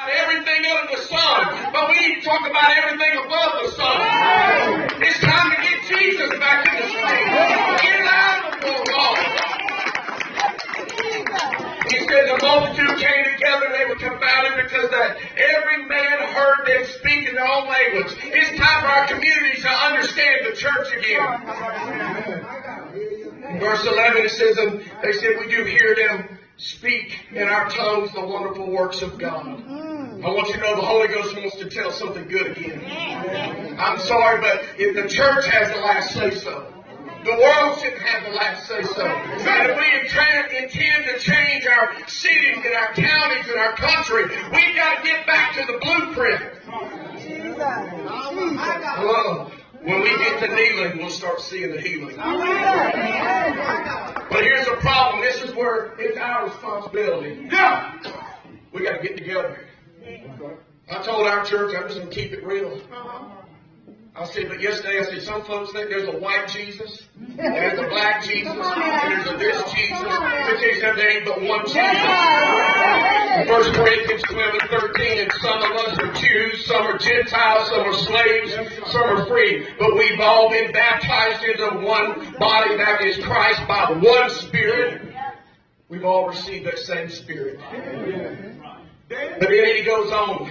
everything under the sun, but we need to talk about everything above the sun. It's time to get Jesus back in the street. Get out of the law. He said the multitude came together and they were confounded because every man heard them speak in their own language. It's time for our communities to understand the church again. In verse 11 it says, and they said, we do hear them speak in our tongues the wonderful works of God. I want you to know the Holy Ghost wants to tell something good again. I'm sorry, but if the church has the last say-so. The world shouldn't have the last say-so. And if we intend to change our cities and our counties and our country, we've got to get back to the blueprint. Hello. When we get to kneeling, we'll start seeing the healing. But here's the problem. This is where it's our responsibility. Yeah. We got to get together. I told our church, I'm just going to keep it real. I said, but yesterday I said, some folks think there's a white Jesus, and there's a black Jesus, and there's a this Jesus. But there ain't but one Jesus. 1 Corinthians 12 and 13, and some of us are Jews, some are Gentiles, some are slaves, some are free. But we've all been baptized into one body, that is Christ, by one Spirit. We've all received that same Spirit. But then he goes on.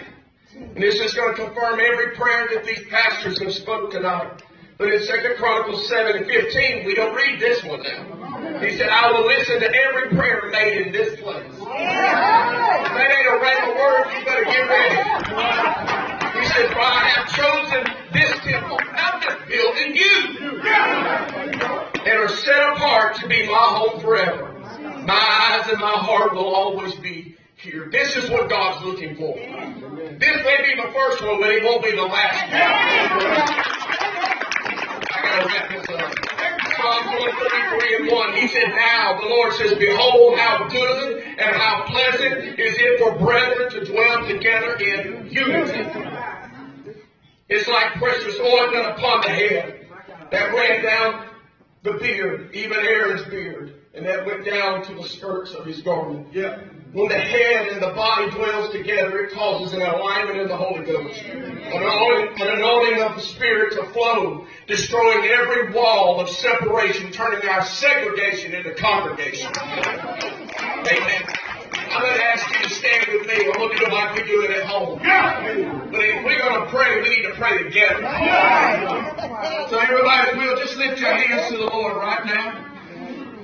And this is going to confirm every prayer that these pastors have spoken tonight. But in 2 Chronicles 7 and 15, we don't read this one now. He said, I will listen to every prayer made in this place. If that ain't a regular word, you better get ready. He said, for I have chosen this temple. I'm just building you. And are set apart to be my home forever. My eyes and my heart will always be here. This is what God's looking for. This may be the first one, but it won't be the last one. I gotta wrap this up. Psalm 133 and 1. He said, now the Lord says, behold how good and how pleasant is it for brethren to dwell together in unity. It's like precious ointment upon the head that ran down the beard, even Aaron's beard, and that went down to the skirts of his garment. Yeah. When the head and the body dwells together, it causes an alignment in the Holy Ghost. An anointing of the Spirit to flow, destroying every wall of separation, turning our segregation into congregation. Amen. I'm going to ask you to stand with me. I'm going to do it like we do it at home. But if we're going to pray, we need to pray together. So everybody, if we'll just lift your hands to the Lord right now.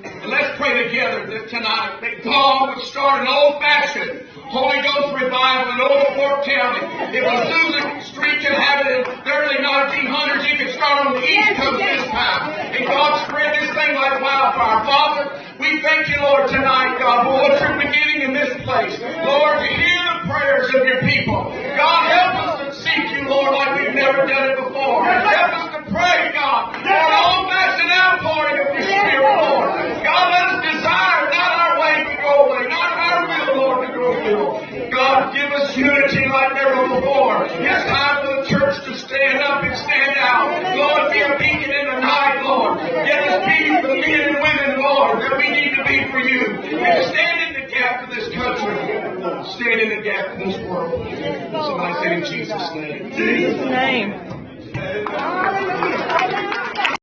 And let's pray together tonight that God would start an old-fashioned Holy Ghost revival in Old Fort County. If Azusa Street can have it in the early 1900s, he could start on the East Coast this time. And God spread this thing like wildfire. Father, we thank you, Lord, tonight, God, for what you're beginning in this place. Lord, to hear the prayers of your people. God, help us to seek you, Lord, like we've never done it before. Help us to pray, God, for an old-fashioned outpouring of your Spirit, Lord. God, let us desire not our way to go away, not our will, Lord, to go through. God, give us unity like never before. It's time for the church to stand up and stand out. Lord, be a beacon in the night, Lord. Let us be the men and women, Lord, that we need to be for you. And stand in the gap for this country. Stand in the gap for this world. Somebody say in Jesus' name. In Jesus' name.